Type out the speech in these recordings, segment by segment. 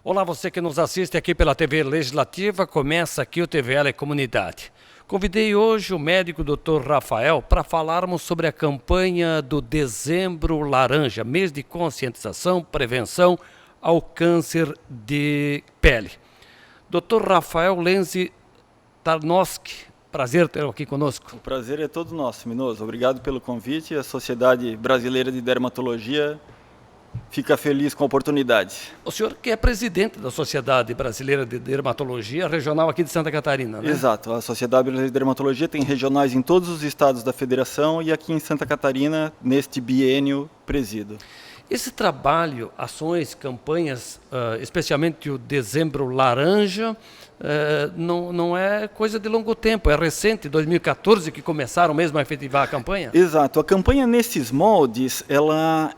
Olá, você que nos assiste aqui pela TV Legislativa, começa aqui o TVL Comunidade. Convidei hoje o médico Dr. Rafael para falarmos sobre a campanha do Dezembro Laranja, mês de conscientização, prevenção ao câncer de pele. Dr. Rafael Lenzi Tarnowski, prazer tê-lo aqui conosco. O prazer é todo nosso, Minoso. Obrigado pelo convite. A Sociedade Brasileira de Dermatologia fica feliz com a oportunidade. O senhor que é presidente da Sociedade Brasileira de Dermatologia Regional aqui de Santa Catarina, né? Exato. A Sociedade Brasileira de Dermatologia tem regionais em todos os estados da federação e aqui em Santa Catarina, neste biênio, presido. Esse trabalho, ações, campanhas, especialmente o Dezembro Laranja, não é coisa de longo tempo, é recente, 2014 que começaram mesmo a efetivar a campanha? Exato. A campanha nesses moldes, ela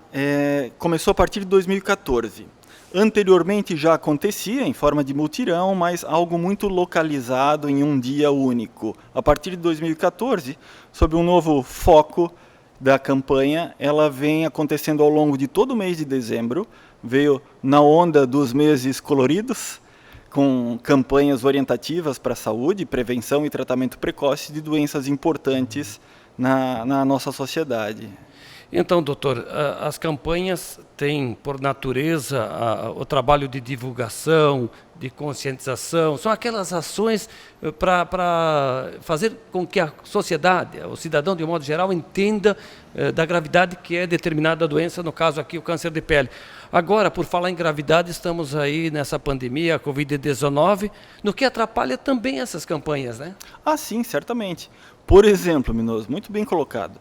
começou a partir de 2014. Anteriormente já acontecia em forma de mutirão, mas algo muito localizado em um dia único. A partir de 2014, sob um novo foco da campanha, ela vem acontecendo ao longo de todo o mês de dezembro, veio na onda dos meses coloridos, com campanhas orientativas para a saúde, prevenção e tratamento precoce de doenças importantes na nossa sociedade. Então, doutor, as campanhas têm, por natureza, o trabalho de divulgação, de conscientização, são aquelas ações para fazer com que a sociedade, o cidadão de um modo geral, entenda da gravidade que é determinada doença, no caso aqui o câncer de pele. Agora, por falar em gravidade, estamos aí nessa pandemia, a Covid-19, no que atrapalha também essas campanhas, né? Ah, sim, certamente. Por exemplo, Minoso, muito bem colocado.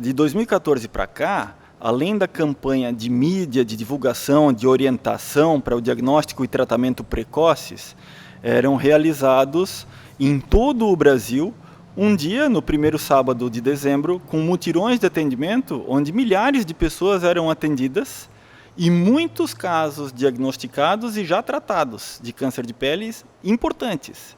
De 2014 para cá, além da campanha de mídia, de divulgação, de orientação para o diagnóstico e tratamento precoces, eram realizados em todo o Brasil um dia, no primeiro sábado de dezembro, com mutirões de atendimento, onde milhares de pessoas eram atendidas e muitos casos diagnosticados e já tratados de câncer de pele importantes.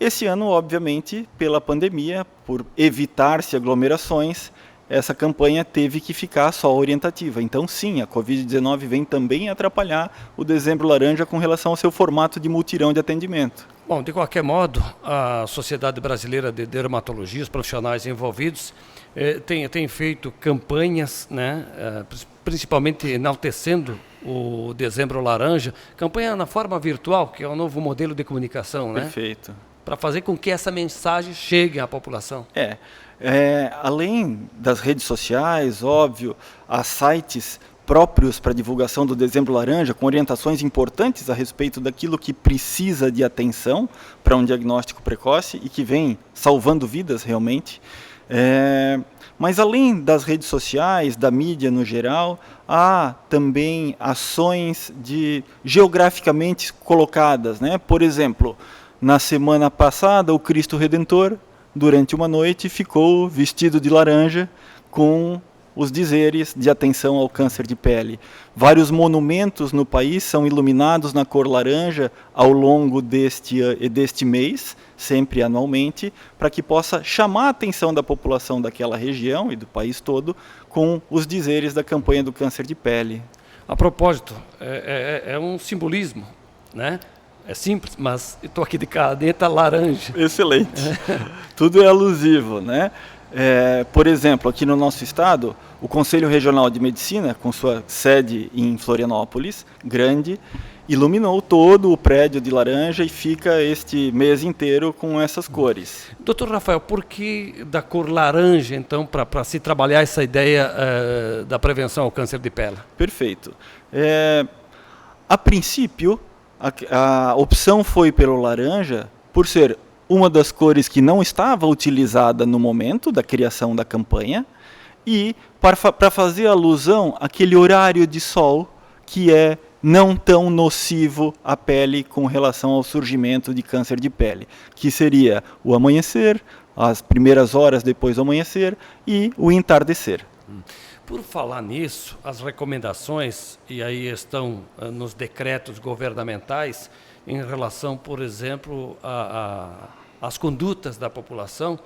Esse ano, obviamente, pela pandemia, por evitar-se aglomerações, essa campanha teve que ficar só orientativa. Então, sim, a Covid-19 vem também atrapalhar o Dezembro Laranja com relação ao seu formato de mutirão de atendimento. Bom, de qualquer modo, a Sociedade Brasileira de Dermatologia, os profissionais envolvidos, tem feito campanhas, né, principalmente enaltecendo o Dezembro Laranja, campanha na forma virtual, que é um novo modelo de comunicação, né? Perfeito. Para fazer com que essa mensagem chegue à população. Além das redes sociais, óbvio, há sites próprios para divulgação do Dezembro Laranja, com orientações importantes a respeito daquilo que precisa de atenção para um diagnóstico precoce e que vem salvando vidas realmente. Mas além das redes sociais, da mídia no geral, há também ações geograficamente colocadas, né? Por exemplo, na semana passada, o Cristo Redentor, durante uma noite, ficou vestido de laranja com os dizeres de atenção ao câncer de pele. Vários monumentos no país são iluminados na cor laranja ao longo deste mês, sempre anualmente, para que possa chamar a atenção da população daquela região e do país todo com os dizeres da campanha do câncer de pele. A propósito, é um simbolismo, né? É simples, mas eu estou aqui de caneta laranja. Excelente. Tudo é alusivo, né? Por exemplo, aqui no nosso estado, o Conselho Regional de Medicina, com sua sede em Florianópolis, grande, iluminou todo o prédio de laranja e fica este mês inteiro com essas cores. Doutor Rafael, por que da cor laranja, então, para se trabalhar essa ideia da prevenção ao câncer de pele? Perfeito. A princípio, a opção foi pelo laranja por ser uma das cores que não estava utilizada no momento da criação da campanha e para fazer alusão àquele horário de sol que é não tão nocivo à pele com relação ao surgimento de câncer de pele, que seria o amanhecer, as primeiras horas depois do amanhecer e o entardecer. Por falar nisso, as recomendações, e aí estão nos decretos governamentais, em relação, por exemplo, às condutas da população,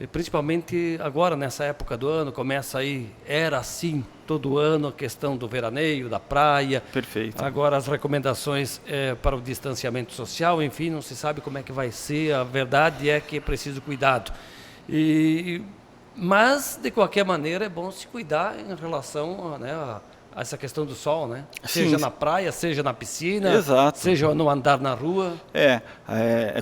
principalmente agora nessa época do ano, começa aí, era assim todo ano, a questão do veraneio, da praia. Perfeito. Agora as recomendações para o distanciamento social, enfim, não se sabe como é que vai ser, a verdade é que é preciso cuidado. Mas, de qualquer maneira, é bom se cuidar em relação, né, a essa questão do sol, né? Seja na praia, seja na piscina, exato, seja no andar na rua. É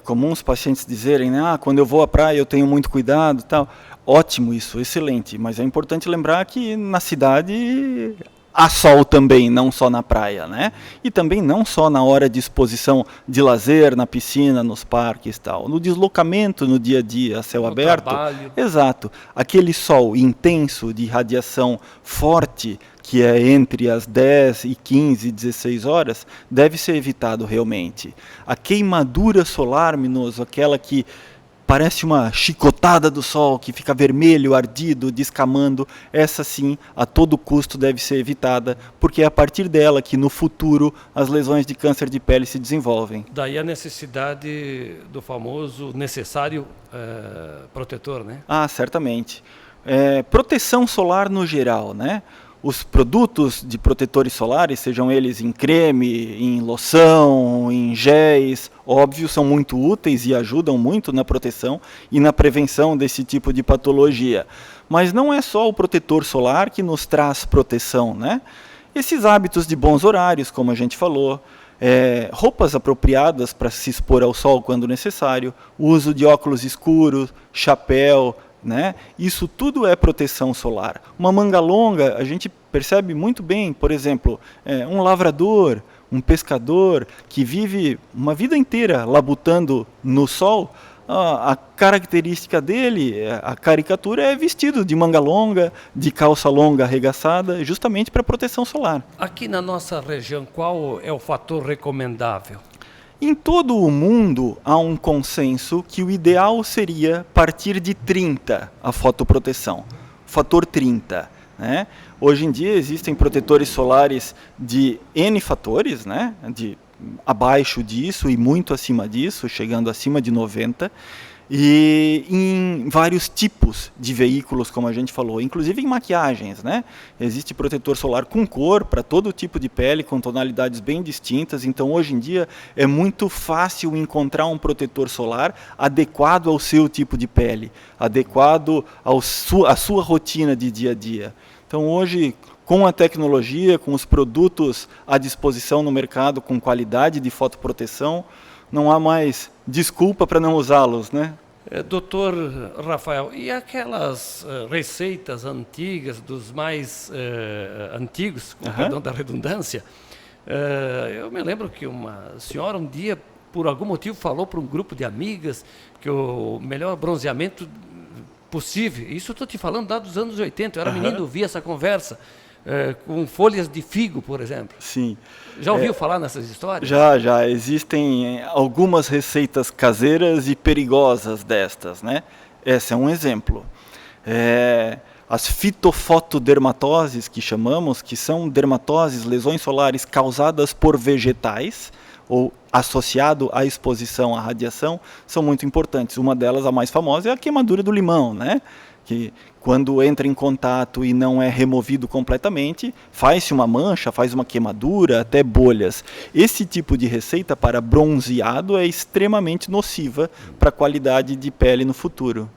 comum os pacientes dizerem, né, quando eu vou à praia eu tenho muito cuidado e tal. Ótimo isso, excelente, mas é importante lembrar que na cidade há sol também, não só na praia, né? E também não só na hora de exposição de lazer, na piscina, nos parques e tal. No deslocamento no dia a dia, a céu aberto. Trabalho. Exato. Aquele sol intenso de radiação forte, que é entre as 10 e 15, 16 horas, deve ser evitado realmente. A queimadura solar, Minoso, aquela que parece uma chicotada do sol, que fica vermelho, ardido, descamando, essa sim, a todo custo deve ser evitada, porque é a partir dela que no futuro as lesões de câncer de pele se desenvolvem. Daí a necessidade do famoso necessário protetor, né? Certamente. Proteção solar no geral, né? Os produtos de protetores solares, sejam eles em creme, em loção, em géis, óbvio, são muito úteis e ajudam muito na proteção e na prevenção desse tipo de patologia. Mas não é só o protetor solar que nos traz proteção, né? Esses hábitos de bons horários, como a gente falou, roupas apropriadas para se expor ao sol quando necessário, o uso de óculos escuros, chapéu, né? Isso tudo é proteção solar. Uma manga longa, a gente percebe muito bem, por exemplo, um lavrador, um pescador que vive uma vida inteira labutando no sol, a característica dele, a caricatura é vestido de manga longa, de calça longa arregaçada, justamente para proteção solar. Aqui na nossa região, qual é o fator recomendável? Em todo o mundo há um consenso que o ideal seria partir de 30 a fotoproteção, fator 30. Né? Hoje em dia existem protetores solares de N fatores, né? De abaixo disso e muito acima disso, chegando acima de 90, e em vários tipos de veículos, como a gente falou, inclusive em maquiagens, né? Existe protetor solar com cor para todo tipo de pele, com tonalidades bem distintas, então hoje em dia é muito fácil encontrar um protetor solar adequado ao seu tipo de pele, adequado à sua rotina de dia a dia. Então hoje, com a tecnologia, com os produtos à disposição no mercado, com qualidade de fotoproteção, não há mais desculpa para não usá-los, né? Doutor Rafael, e aquelas receitas antigas, dos mais antigos, com perdão da redundância, eu me lembro que uma senhora um dia, por algum motivo, falou para um grupo de amigas que o melhor bronzeamento possível, isso eu estou te falando lá dos anos 80, eu era menino, eu via essa conversa, com folhas de figo, por exemplo. Sim. Já ouviu falar nessas histórias? Já. Existem algumas receitas caseiras e perigosas destas, né? Esse é um exemplo. As fitofotodermatoses, que chamamos, que são dermatoses, lesões solares causadas por vegetais, ou associado à exposição à radiação, são muito importantes. Uma delas, a mais famosa, é a queimadura do limão, né? Que quando entra em contato e não é removido completamente, faz-se uma mancha, faz uma queimadura, até bolhas. Esse tipo de receita para bronzeado é extremamente nociva para a qualidade de pele no futuro.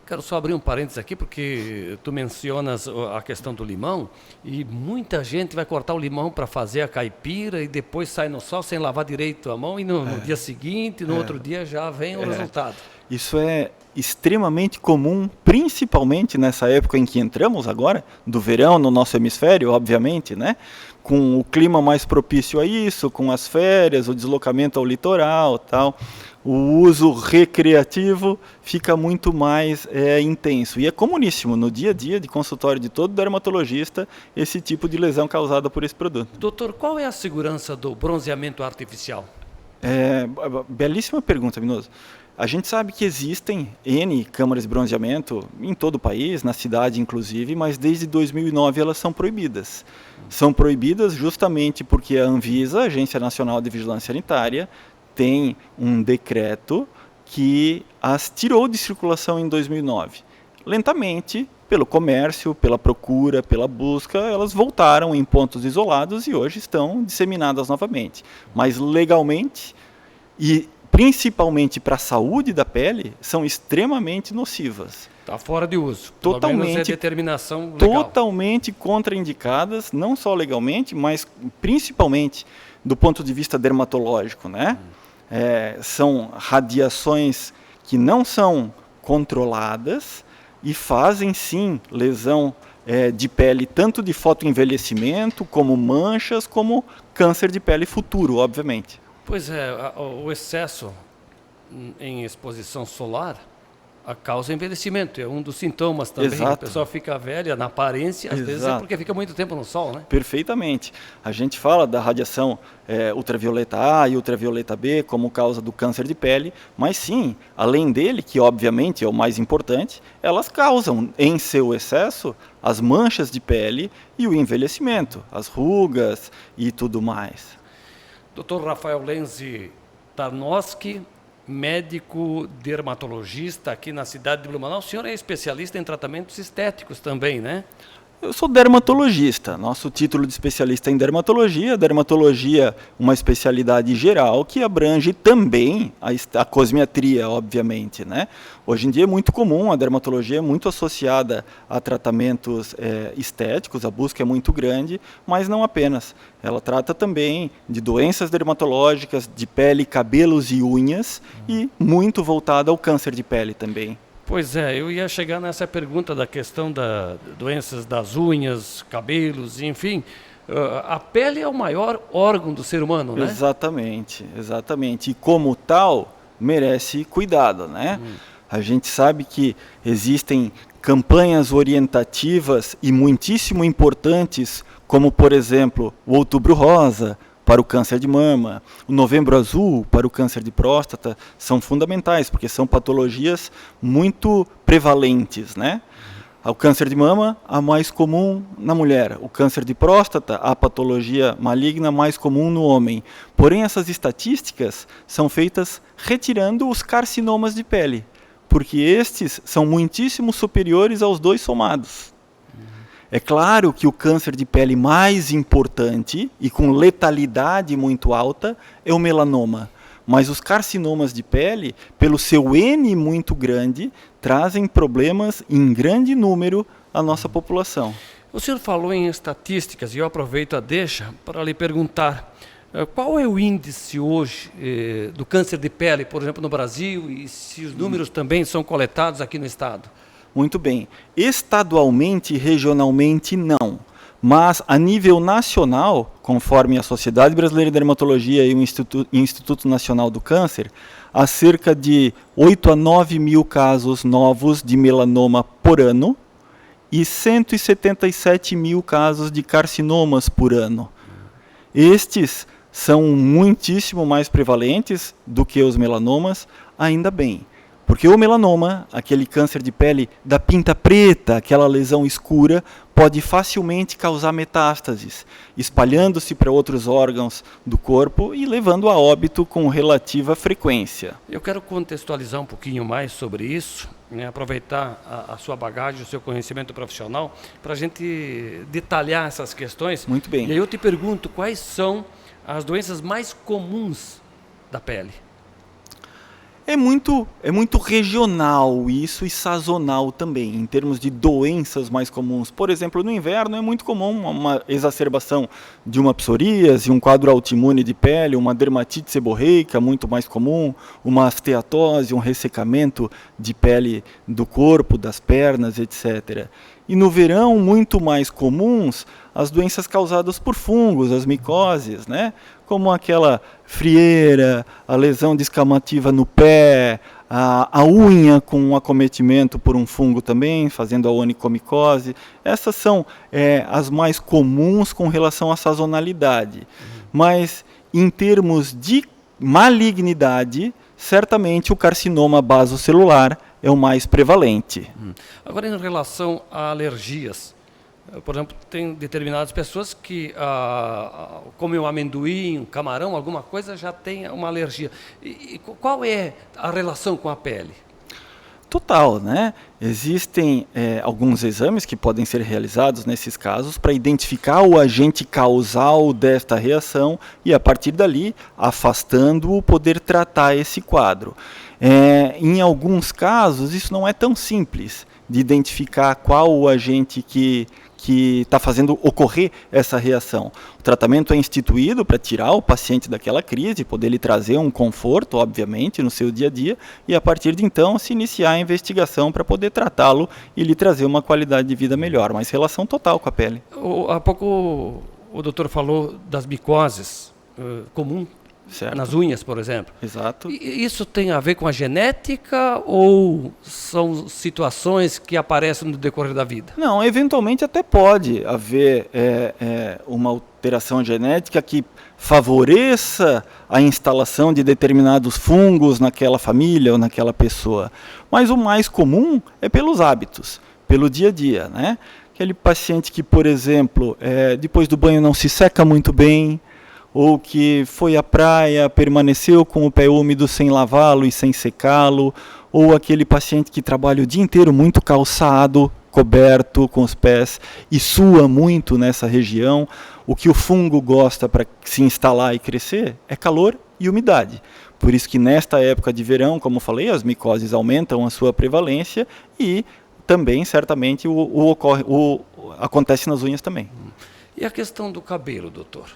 Quero só abrir um parênteses aqui, porque tu mencionas a questão do limão, e muita gente vai cortar o limão para fazer a caipira e depois sai no sol sem lavar direito a mão, e no dia seguinte, no outro dia já vem o resultado. Isso é extremamente comum, principalmente nessa época em que entramos agora, do verão no nosso hemisfério, obviamente, né? Com o clima mais propício a isso, com as férias, o deslocamento ao litoral, tal, o uso recreativo fica muito mais intenso. E é comuníssimo no dia a dia de consultório de todo dermatologista esse tipo de lesão causada por esse produto. Doutor, qual é a segurança do bronzeamento artificial? Belíssima pergunta, Minoso. A gente sabe que existem N câmaras de bronzeamento em todo o país, na cidade inclusive, mas desde 2009 elas são proibidas. São proibidas justamente porque a Anvisa, a Agência Nacional de Vigilância Sanitária, tem um decreto que as tirou de circulação em 2009. lentamente, pelo comércio, pela procura, pela busca, elas voltaram em pontos isolados e hoje estão disseminadas novamente. Mas legalmente e principalmente para a saúde da pele, são extremamente nocivas. Está fora de uso. Totalmente, é determinação legal. Totalmente contraindicadas, não só legalmente, mas principalmente do ponto de vista dermatológico, né? São radiações que não são controladas e fazem sim lesão de pele, tanto de fotoenvelhecimento, como manchas, como câncer de pele futuro, obviamente. Pois é, o excesso em exposição solar causa envelhecimento, é um dos sintomas também. Exato. A pessoa fica velha na aparência, às vezes é porque fica muito tempo no sol, né? Perfeitamente. A gente fala da radiação ultravioleta A e ultravioleta B como causa do câncer de pele, mas sim, além dele, que obviamente é o mais importante, elas causam em seu excesso as manchas de pele e o envelhecimento, as rugas e tudo mais. Dr. Rafael Lenzi Tarnowski, médico dermatologista aqui na cidade de Blumenau. O senhor é especialista em tratamentos estéticos também, né? Eu sou dermatologista. Nosso título de especialista em dermatologia. Dermatologia, uma especialidade geral que abrange também a cosmiatria, obviamente, né? Hoje em dia é muito comum, a dermatologia é muito associada a tratamentos estéticos, a busca é muito grande, mas não apenas. Ela trata também de doenças dermatológicas, de pele, cabelos e unhas, e muito voltada ao câncer de pele também. Pois é, eu ia chegar nessa pergunta da questão das doenças das unhas, cabelos, enfim. A pele é o maior órgão do ser humano, né? Exatamente, exatamente. E como tal, merece cuidado, né? A gente sabe que existem campanhas orientativas e muitíssimo importantes, como, por exemplo, o Outubro Rosa, para o câncer de mama, o Novembro Azul para o câncer de próstata, são fundamentais, porque são patologias muito prevalentes, né? O câncer de mama, a mais comum na mulher. O câncer de próstata, a patologia maligna mais comum no homem. Porém, essas estatísticas são feitas retirando os carcinomas de pele, porque estes são muitíssimo superiores aos dois somados. É claro que o câncer de pele mais importante e com letalidade muito alta é o melanoma. Mas os carcinomas de pele, pelo seu N muito grande, trazem problemas em grande número à nossa população. O senhor falou em estatísticas e eu aproveito a deixa para lhe perguntar qual é o índice hoje do câncer de pele, por exemplo, no Brasil, e se os números também são coletados aqui no estado? Muito bem. Estadualmente e regionalmente, não. Mas, a nível nacional, conforme a Sociedade Brasileira de Dermatologia e o Instituto Nacional do Câncer, há cerca de 8 a 9 mil casos novos de melanoma por ano e 177 mil casos de carcinomas por ano. Estes são muitíssimo mais prevalentes do que os melanomas, ainda bem. Porque o melanoma, aquele câncer de pele da pinta preta, aquela lesão escura, pode facilmente causar metástases, espalhando-se para outros órgãos do corpo e levando a óbito com relativa frequência. Eu quero contextualizar um pouquinho mais sobre isso, né, aproveitar a sua bagagem, o seu conhecimento profissional, para a gente detalhar essas questões. Muito bem. E aí eu te pergunto, quais são as doenças mais comuns da pele? É muito regional isso e sazonal também, em termos de doenças mais comuns. Por exemplo, no inverno é muito comum uma exacerbação de uma psoríase, um quadro autoimune de pele, uma dermatite seborreica, muito mais comum, uma esteatose, um ressecamento de pele do corpo, das pernas, etc. E no verão, muito mais comuns, as doenças causadas por fungos, as micoses, né? Como aquela frieira, a lesão descamativa no pé, a unha com um acometimento por um fungo também, fazendo a onicomicose. Essas são as mais comuns com relação à sazonalidade. Mas, em termos de malignidade, certamente o carcinoma basocelular é o mais prevalente. Agora, em relação a alergias, por exemplo, tem determinadas pessoas que comem um amendoim, um camarão, alguma coisa, já tem uma alergia. E qual é a relação com a pele? Total, né? Existem alguns exames que podem ser realizados nesses casos para identificar o agente causal desta reação e, a partir dali, afastando-o, poder tratar esse quadro. Em alguns casos, isso não é tão simples de identificar qual o agente que está fazendo ocorrer essa reação. O tratamento é instituído para tirar o paciente daquela crise, poder lhe trazer um conforto, obviamente, no seu dia a dia, e a partir de então se iniciar a investigação para poder tratá-lo e lhe trazer uma qualidade de vida melhor, mas relação total com a pele. Há pouco o doutor falou das micoses comum. Certo. Nas unhas, por exemplo. Exato. E isso tem a ver com a genética ou são situações que aparecem no decorrer da vida? Não, eventualmente até pode haver uma alteração genética que favoreça a instalação de determinados fungos naquela família ou naquela pessoa. Mas o mais comum é pelos hábitos, pelo dia a dia, né? Aquele paciente que, por exemplo, depois do banho não se seca muito bem, ou que foi à praia, permaneceu com o pé úmido sem lavá-lo e sem secá-lo, ou aquele paciente que trabalha o dia inteiro muito calçado, coberto com os pés e sua muito nessa região. O que o fungo gosta para se instalar e crescer é calor e umidade. Por isso que nesta época de verão, como falei, as micoses aumentam a sua prevalência e também, certamente, acontece nas unhas também. E a questão do cabelo, doutor?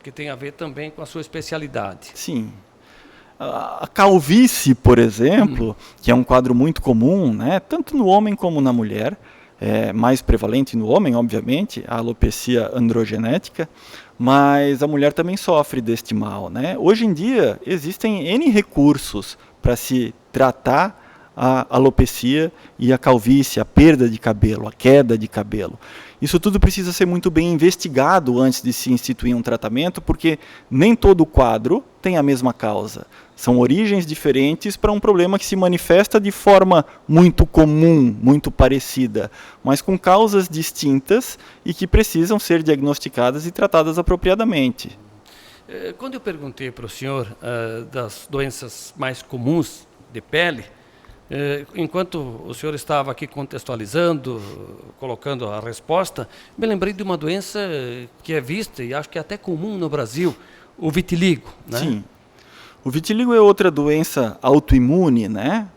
Que tem a ver também com a sua especialidade. Sim. A calvície, por exemplo, que é um quadro muito comum, né, tanto no homem como na mulher, mais prevalente no homem, obviamente, a alopecia androgenética, mas a mulher também sofre deste mal, né? Hoje em dia existem N recursos para se tratar a alopecia e a calvície, a perda de cabelo, a queda de cabelo. Isso tudo precisa ser muito bem investigado antes de se instituir um tratamento, porque nem todo quadro tem a mesma causa. São origens diferentes para um problema que se manifesta de forma muito comum, muito parecida, mas com causas distintas e que precisam ser diagnosticadas e tratadas apropriadamente. Quando eu perguntei para o senhor das doenças mais comuns de pele, enquanto o senhor estava aqui contextualizando, colocando a resposta, me lembrei de uma doença que é vista e acho que é até comum no Brasil, o vitiligo, né? Sim. O vitiligo é outra doença autoimune, né?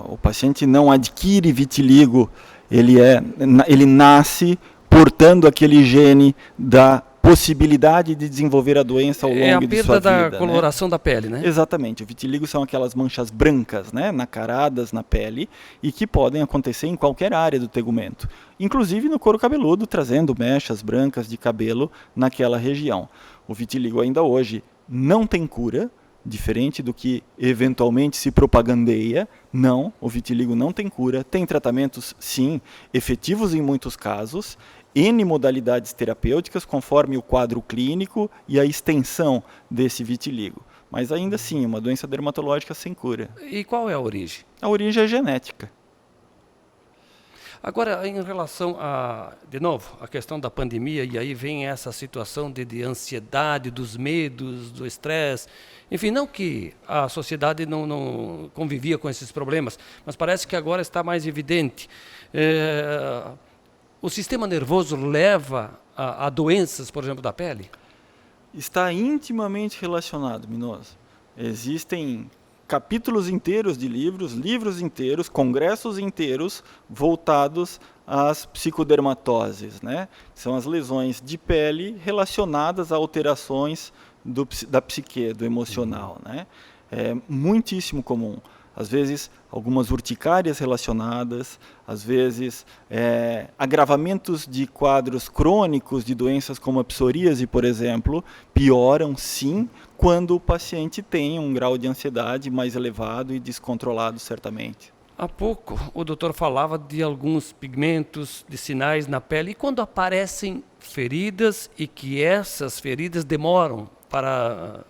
O paciente não adquire vitiligo, ele nasce portando aquele gene da possibilidade de desenvolver a doença ao longo de sua vida. É a perda da coloração, né, da pele, né? Exatamente. O vitiligo são aquelas manchas brancas, né, nacaradas na pele e que podem acontecer em qualquer área do tegumento, inclusive no couro cabeludo, trazendo mechas brancas de cabelo naquela região. O vitiligo ainda hoje não tem cura, diferente do que eventualmente se propagandeia. Não, o vitiligo não tem cura, tem tratamentos sim, efetivos em muitos casos, N modalidades terapêuticas conforme o quadro clínico e a extensão desse vitiligo. Mas ainda assim, uma doença dermatológica sem cura. E qual é a origem? A origem é genética. Agora, em relação de novo, a questão da pandemia, e aí vem essa situação de ansiedade, dos medos, do estresse. Enfim, não que a sociedade não convivia com esses problemas, mas parece que agora está mais evidente. O sistema nervoso leva a doenças, por exemplo, da pele? Está intimamente relacionado, Minoso. Existem capítulos inteiros de livros inteiros, congressos inteiros voltados às psicodermatoses, né? São as lesões de pele relacionadas a alterações da psique, do emocional, né? É muitíssimo comum. Às vezes, algumas urticárias relacionadas, às vezes, agravamentos de quadros crônicos de doenças como a psoríase, por exemplo, pioram, sim, quando o paciente tem um grau de ansiedade mais elevado e descontrolado, certamente. Há pouco, o doutor falava de alguns pigmentos, de sinais na pele, e quando aparecem feridas e que essas feridas demoram para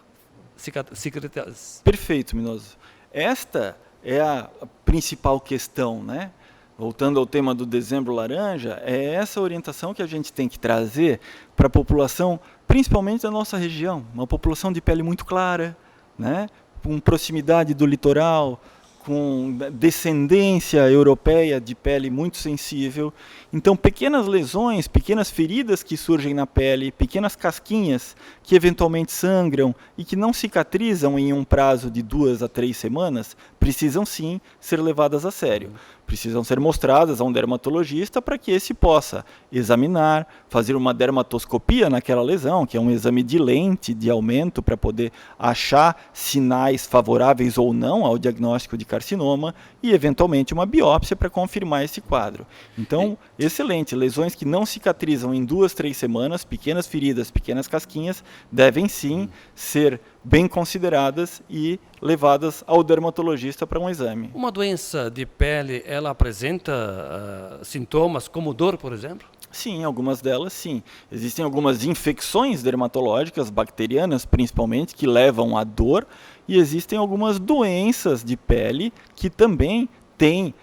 cicatrizar. Perfeito, Minoso. Esta é a principal questão, né? Voltando ao tema do Dezembro Laranja, é essa orientação que a gente tem que trazer para a população, principalmente da nossa região, uma população de pele muito clara, né? Com proximidade do litoral, com descendência europeia de pele muito sensível. Então, pequenas lesões, pequenas feridas que surgem na pele, pequenas casquinhas que eventualmente sangram e que não cicatrizam em um prazo de 2 a 3 semanas, precisam sim ser levadas a sério. Precisam ser mostradas a um dermatologista para que esse possa examinar, fazer uma dermatoscopia naquela lesão, que é um exame de lente de aumento para poder achar sinais favoráveis ou não ao diagnóstico de carcinoma e, eventualmente, uma biópsia para confirmar esse quadro. Então, excelente. Lesões que não cicatrizam em 2, 3 semanas, pequenas feridas, pequenas casquinhas, devem sim ser bem consideradas e levadas ao dermatologista para um exame. Uma doença de pele, ela apresenta sintomas como dor, por exemplo? Sim, algumas delas sim. Existem algumas infecções dermatológicas, bacterianas principalmente, que levam à dor, e existem algumas doenças de pele que também têm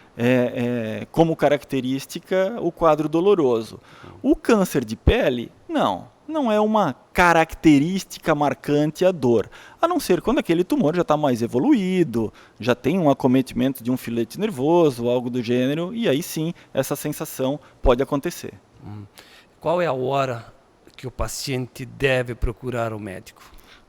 como característica o quadro doloroso. O câncer de pele, não é uma característica marcante a dor, a não ser quando aquele tumor já está mais evoluído, já tem um acometimento de um filete nervoso, algo do gênero, e aí sim essa sensação pode acontecer. Qual é a hora que o paciente deve procurar o médico?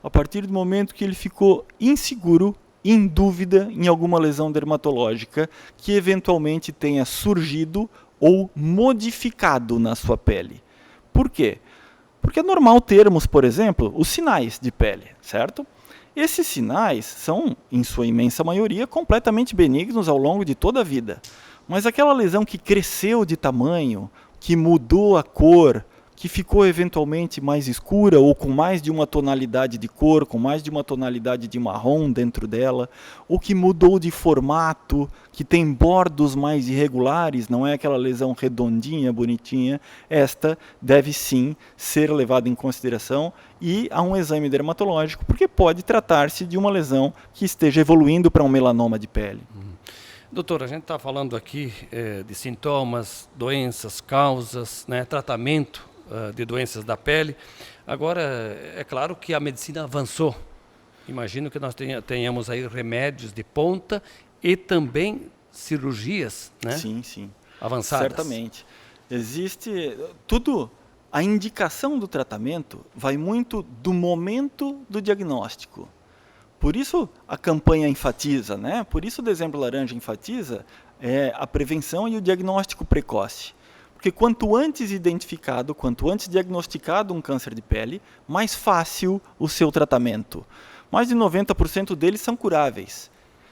A partir do momento que ele ficou inseguro, em dúvida em alguma lesão dermatológica que eventualmente tenha surgido ou modificado na sua pele. Por quê? Porque é normal termos, por exemplo, os sinais de pele, certo? Esses sinais são, em sua imensa maioria, completamente benignos ao longo de toda a vida. Mas aquela lesão que cresceu de tamanho, que mudou a cor, que ficou eventualmente mais escura ou com mais de uma tonalidade de cor, com mais de uma tonalidade de marrom dentro dela, ou que mudou de formato, que tem bordos mais irregulares, não é aquela lesão redondinha, bonitinha, esta deve sim ser levada em consideração e a um exame dermatológico, porque pode tratar-se de uma lesão que esteja evoluindo para um melanoma de pele. Doutor, a gente está falando aqui de sintomas, doenças, causas, né, tratamento de doenças da pele. Agora, é claro que a medicina avançou. Imagino que nós tenhamos aí remédios de ponta e também cirurgias, né? Sim. Avançadas. Certamente. Existe tudo. A indicação do tratamento vai muito do momento do diagnóstico. Por isso a campanha enfatiza, né? Por isso o Dezembro Laranja enfatiza a prevenção e o diagnóstico precoce. Porque quanto antes identificado, quanto antes diagnosticado um câncer de pele, mais fácil o seu tratamento. Mais de 90% deles são curáveis.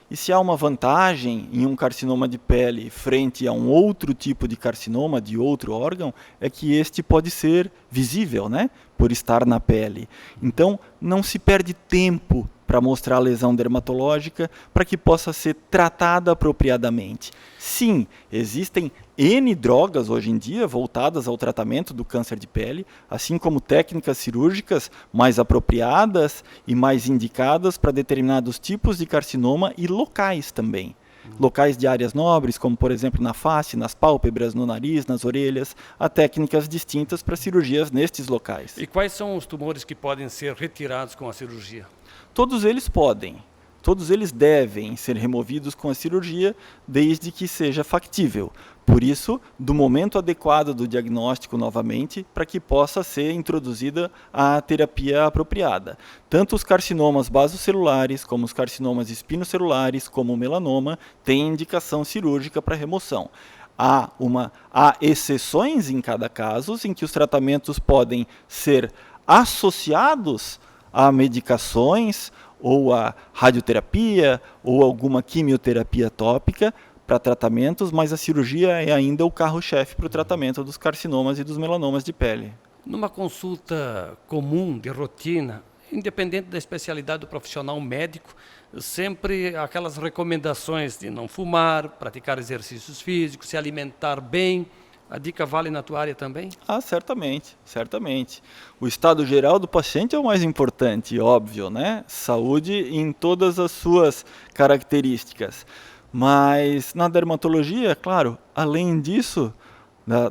E se há uma vantagem em um carcinoma de pele frente a um outro tipo de carcinoma de outro órgão, é que este pode ser visível, né? Por estar na pele. Então, não se perde tempo para mostrar a lesão dermatológica para que possa ser tratada apropriadamente. Sim, existem N drogas hoje em dia voltadas ao tratamento do câncer de pele, assim como técnicas cirúrgicas mais apropriadas e mais indicadas para determinados tipos de carcinoma e locais também. Locais de áreas nobres, como por exemplo na face, nas pálpebras, no nariz, nas orelhas, há técnicas distintas para cirurgias nestes locais. E quais são os tumores que podem ser retirados com a cirurgia? Todos eles podem, todos eles devem ser removidos com a cirurgia, desde que seja factível. Por isso, do momento adequado do diagnóstico novamente, para que possa ser introduzida a terapia apropriada. Tanto os carcinomas basocelulares, como os carcinomas espinocelulares, como o melanoma, têm indicação cirúrgica para remoção. Há exceções em cada caso, em que os tratamentos podem ser associados a medicações, ou a radioterapia, ou alguma quimioterapia tópica para tratamentos, mas a cirurgia é ainda o carro-chefe para o tratamento dos carcinomas e dos melanomas de pele. Numa consulta comum, de rotina, independente da especialidade do profissional médico, sempre aquelas recomendações de não fumar, praticar exercícios físicos, se alimentar bem. A dica vale na tua área também? Certamente. O estado geral do paciente é o mais importante, óbvio, né? Saúde em todas as suas características. Mas na dermatologia, claro, além disso,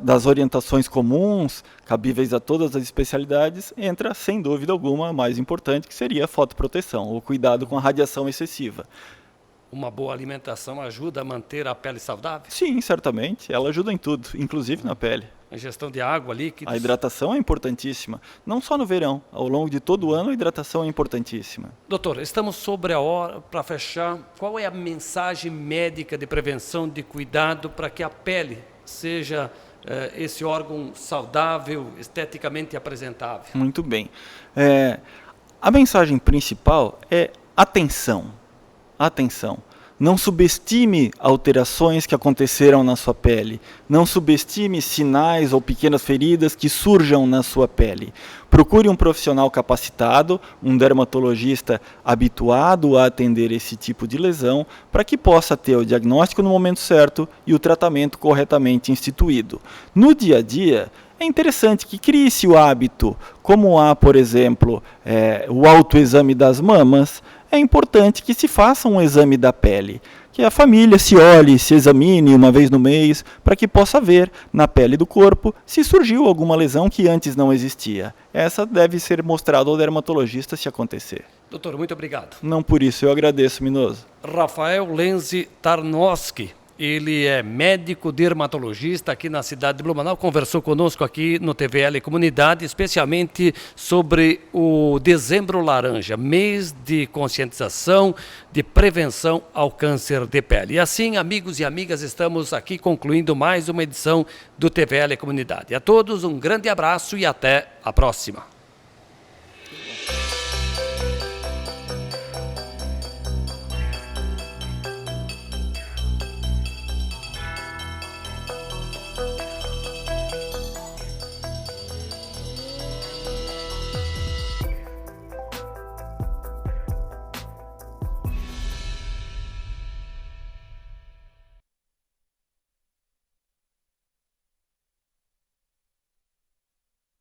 das orientações comuns, cabíveis a todas as especialidades, entra, sem dúvida alguma, a mais importante, que seria a fotoproteção, o cuidado com a radiação excessiva. uma boa alimentação ajuda a manter a pele saudável? Sim, certamente. Ela ajuda em tudo, inclusive na pele. A ingestão de água, líquidos. A hidratação é importantíssima, não só no verão, ao longo de todo o ano a hidratação é importantíssima. Doutor, estamos sobre a hora para fechar. Qual é a mensagem médica de prevenção, de cuidado para que a pele seja esse órgão saudável, esteticamente apresentável? Muito bem. A mensagem principal é atenção. Atenção. Não subestime alterações que aconteceram na sua pele. Não subestime sinais ou pequenas feridas que surjam na sua pele. Procure um profissional capacitado, um dermatologista habituado a atender esse tipo de lesão, para que possa ter o diagnóstico no momento certo e o tratamento corretamente instituído. No dia a dia, é interessante que crie-se o hábito, como há, por exemplo, o autoexame das mamas. É importante que se faça um exame da pele, que a família se olhe, se examine uma vez no mês, para que possa ver na pele do corpo se surgiu alguma lesão que antes não existia. Essa deve ser mostrada ao dermatologista se acontecer. Doutor, muito obrigado. Não por isso, eu agradeço, Minoso. Rafael Lenzi Tarnowski. Ele é médico dermatologista aqui na cidade de Blumenau, conversou conosco aqui no TVL Comunidade, especialmente sobre o Dezembro Laranja, mês de conscientização, de prevenção ao câncer de pele. E assim, amigos e amigas, estamos aqui concluindo mais uma edição do TVL Comunidade. A todos um grande abraço e até a próxima.